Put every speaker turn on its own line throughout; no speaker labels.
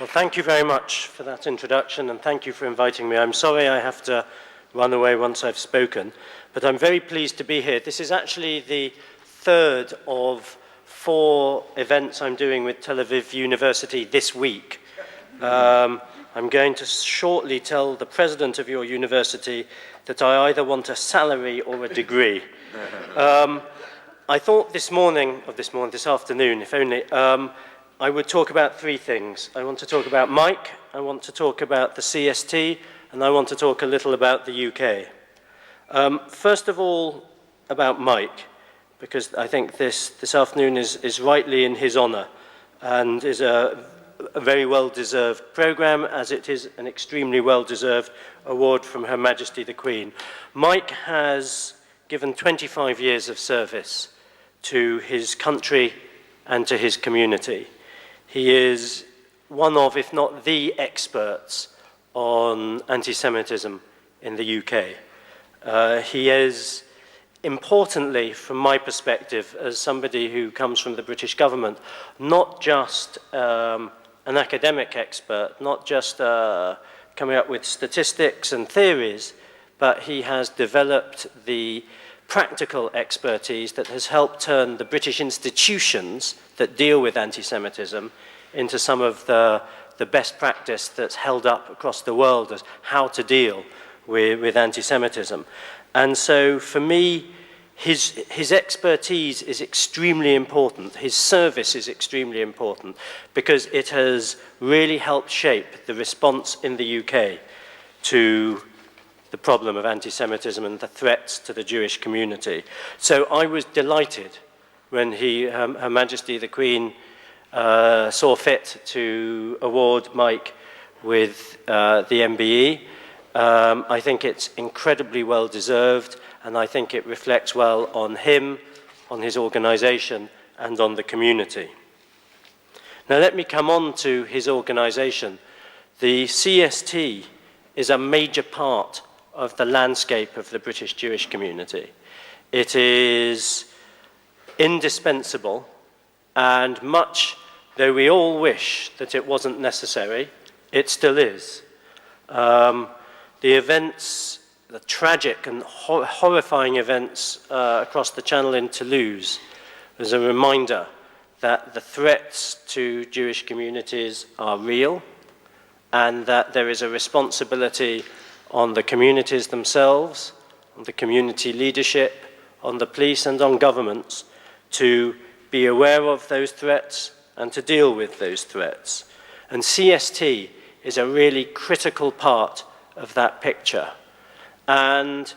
Well, thank you very much for that introduction, and thank you for inviting me. I'm sorry I have to run away once I've spoken, but I'm very pleased to be here. This is actually the third of 4 events I'm doing with Tel Aviv University this week. I'm going to shortly tell the president of your university that I either want a salary or a degree. I thought this afternoon, if only, I would talk about 3 things. I want to talk about Mike, I want to talk about the CST, and I want to talk a little about the UK. First of all, about Mike, because I think this afternoon is rightly in his honour and is a very well-deserved programme, as it is an extremely well-deserved award from Her Majesty the Queen. Mike has given 25 years of service to his country and to his community. He is one of, if not the experts on anti-Semitism in the UK. He is, importantly, from my perspective, as somebody who comes from the British government, not just an academic expert, not just coming up with statistics and theories, but he has developed the practical expertise that has helped turn the British institutions that deal with anti-Semitism into some of the best practice that's held up across the world as how to deal with anti-Semitism. And so for me, his expertise is extremely important. His service is extremely important because it has really helped shape the response in the UK to the problem of anti-Semitism and the threats to the Jewish community. So I was delighted when Her Majesty the Queen saw fit to award Mike with the MBE. I think it's incredibly well deserved, and I think it reflects well on him, on his organisation, and on the community. Now let me come on to his organisation. The CST is a major part of the landscape of the British Jewish community. It is indispensable, and much though we all wish that it wasn't necessary, it still is. The events, the tragic and horrifying events across the Channel in Toulouse was a reminder that the threats to Jewish communities are real and that there is a responsibility on the communities themselves, on the community leadership, on the police and on governments to be aware of those threats and to deal with those threats. And CST is a really critical part of that picture. And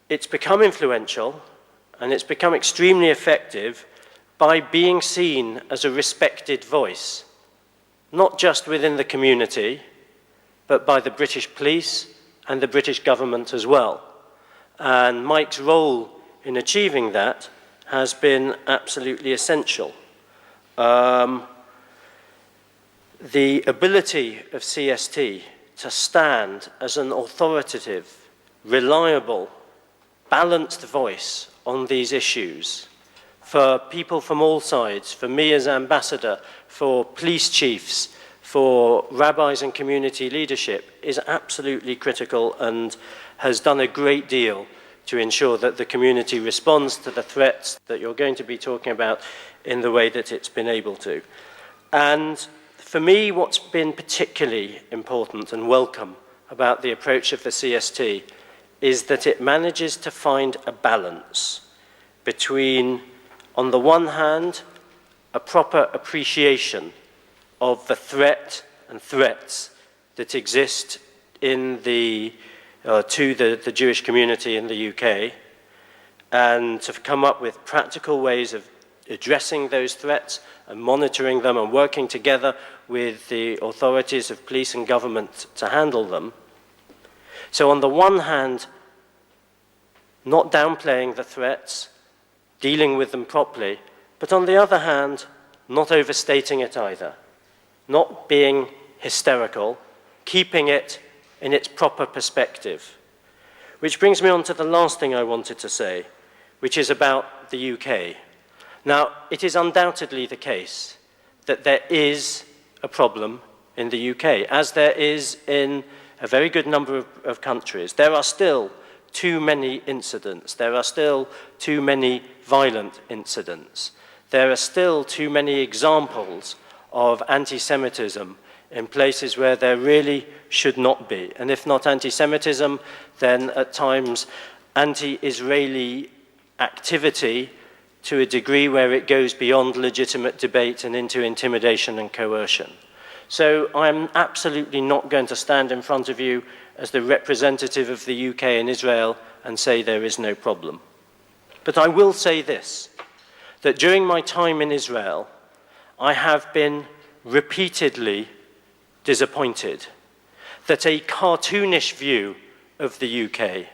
it's become influential and it's become extremely effective by being seen as a respected voice, not just within the community, but by the British police and the British government as well. And Mike's role in achieving that has been absolutely essential. The ability of CST to stand as an authoritative, reliable, balanced voice on these issues for people from all sides, for me as ambassador, for police chiefs, for rabbis and community leadership is absolutely critical and has done a great deal to ensure that the community responds to the threats that you're going to be talking about in the way that it's been able to. And for me, what's been particularly important and welcome about the approach of the CST is that it manages to find a balance between, on the one hand, a proper appreciation of the threat and threats that exist in to the Jewish community in the UK, and to come up with practical ways of addressing those threats and monitoring them and working together with the authorities of police and government to handle them. So on the one hand, not downplaying the threats, dealing with them properly, but on the other hand, not overstating it either, not being hysterical, keeping it in its proper perspective. Which brings me on to the last thing I wanted to say, which is about the UK. Now, it is undoubtedly the case that there is a problem in the UK, as there is in a very good number of countries. There are still too many incidents. There are still too many violent incidents. There are still too many examples of anti-Semitism in places where there really should not be. And if not anti-Semitism, then at times anti-Israeli activity to a degree where it goes beyond legitimate debate and into intimidation and coercion. So I'm absolutely not going to stand in front of you as the representative of the UK and Israel and say there is no problem. But I will say this, that during my time in Israel, I have been repeatedly disappointed that a cartoonish view of the UK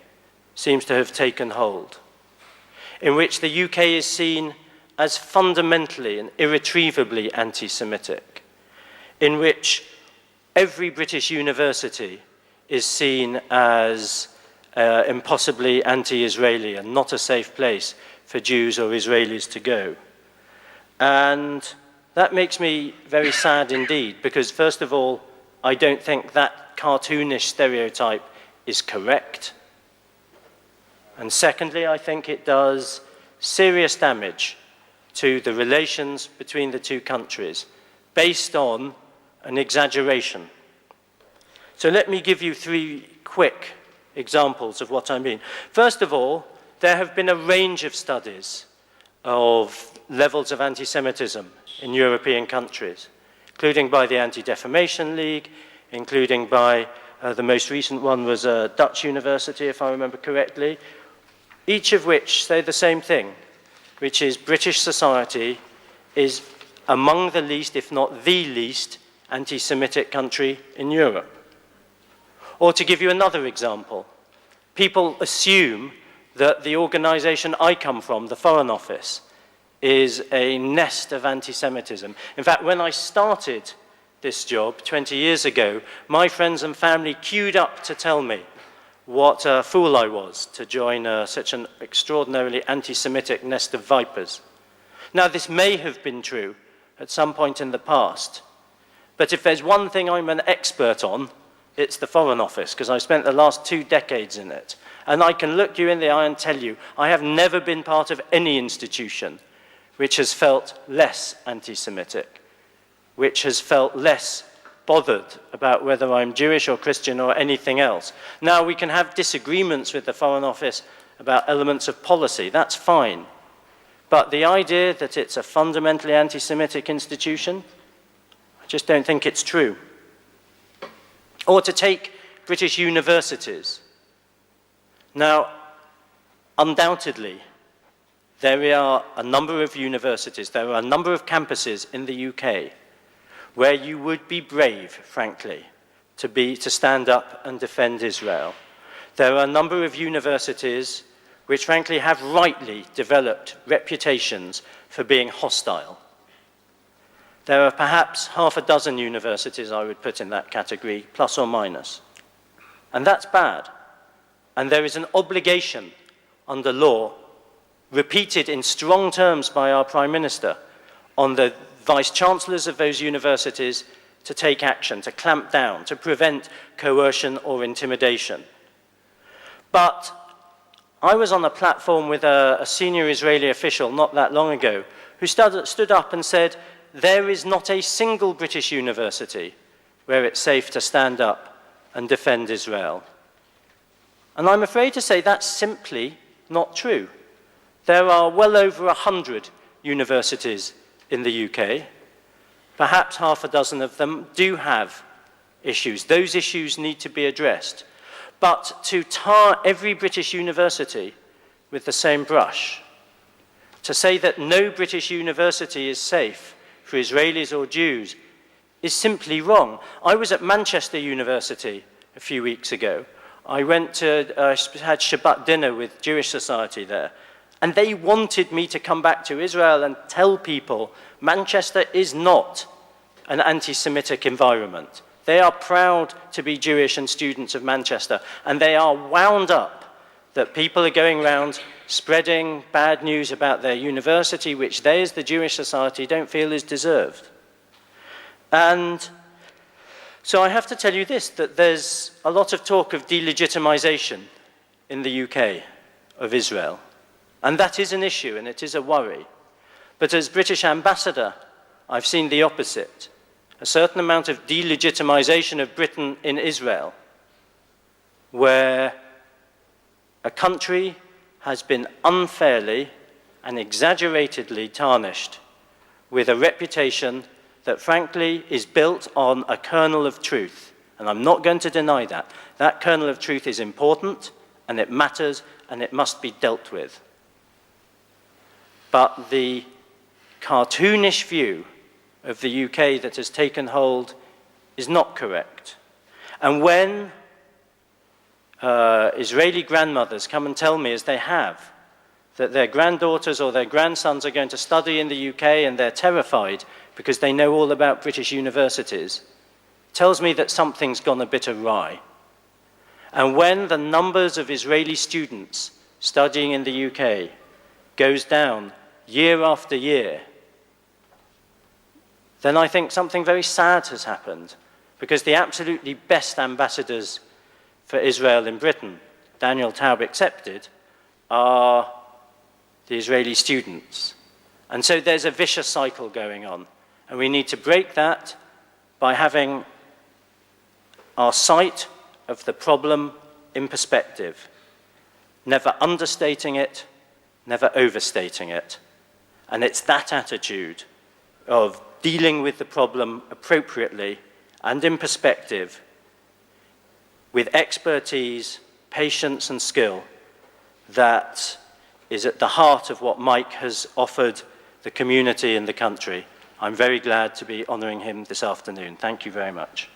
seems to have taken hold, in which the UK is seen as fundamentally and irretrievably anti-Semitic, in which every British university is seen as impossibly anti-Israeli and not a safe place for Jews or Israelis to go. And that makes me very sad indeed, because first of all, I don't think that cartoonish stereotype is correct. And secondly, I think it does serious damage to the relations between the two countries based on an exaggeration. So let me give you three quick examples of what I mean. First of all, there have been a range of studies of levels of anti-Semitism in European countries, including by the Anti-Defamation League, including by the most recent one was a Dutch university, if I remember correctly, each of which say the same thing, which is British society is among the least, if not the least, anti-Semitic country in Europe. Or to give you another example, people assume that the organization I come from, the Foreign Office, is a nest of anti-Semitism. In fact, when I started this job 20 years ago, my friends and family queued up to tell me what a fool I was to join such an extraordinarily anti-Semitic nest of vipers. Now, this may have been true at some point in the past, but if there's one thing I'm an expert on, it's the Foreign Office, because I spent the last 2 decades in it. And I can look you in the eye and tell you, I have never been part of any institution which has felt less anti-Semitic, which has felt less bothered about whether I'm Jewish or Christian or anything else. Now, we can have disagreements with the Foreign Office about elements of policy, that's fine. But the idea that it's a fundamentally anti-Semitic institution, I just don't think it's true. Or to take British universities. Now, undoubtedly, there are a number of universities, there are a number of campuses in the UK where you would be brave, frankly, to stand up and defend Israel. There are a number of universities which, frankly, have rightly developed reputations for being hostile. There are perhaps half a dozen universities I would put in that category, plus or minus. And that's bad. And there is an obligation under law, repeated in strong terms by our Prime Minister, on the vice-chancellors of those universities to take action, to clamp down, to prevent coercion or intimidation. But I was on a platform with a senior Israeli official not that long ago who stood up and said, there is not a single British university where it's safe to stand up and defend Israel. And I'm afraid to say that's simply not true. There are well over 100 universities in the UK. Perhaps half a dozen of them do have issues. Those issues need to be addressed. But to tar every British university with the same brush, to say that no British university is safe for Israelis or Jews, is simply wrong. I was at Manchester University a few weeks ago. I went to, had Shabbat dinner with Jewish society there, and they wanted me to come back to Israel and tell people Manchester is not an anti-Semitic environment. They are proud to be Jewish and students of Manchester, and they are wound up that people are going around spreading bad news about their university, which they, as the Jewish society, don't feel is deserved. And So I have to tell you this, that there's a lot of talk of delegitimization in the UK of Israel. And that is an issue, and it is a worry. But as British ambassador, I've seen the opposite. A certain amount of delegitimization of Britain in Israel, where a country has been unfairly and exaggeratedly tarnished with a reputation that frankly is built on a kernel of truth. And I'm not going to deny that. That kernel of truth is important, and it matters, and it must be dealt with. But the cartoonish view of the UK that has taken hold is not correct. And when Israeli grandmothers come and tell me, as they have, that their granddaughters or their grandsons are going to study in the UK and they're terrified because they know all about British universities, tells me that something's gone a bit awry. And when the numbers of Israeli students studying in the UK goes down year after year, then I think something very sad has happened, because the absolutely best ambassadors for Israel in Britain, Daniel Taub accepted, are the Israeli students. And so there's a vicious cycle going on, and we need to break that by having our sight of the problem in perspective, never understating it, never overstating it. And it's that attitude of dealing with the problem appropriately and in perspective, with expertise, patience, and skill, that is at the heart of what Mike has offered the community and the country. I'm very glad to be honouring him this afternoon. Thank you very much.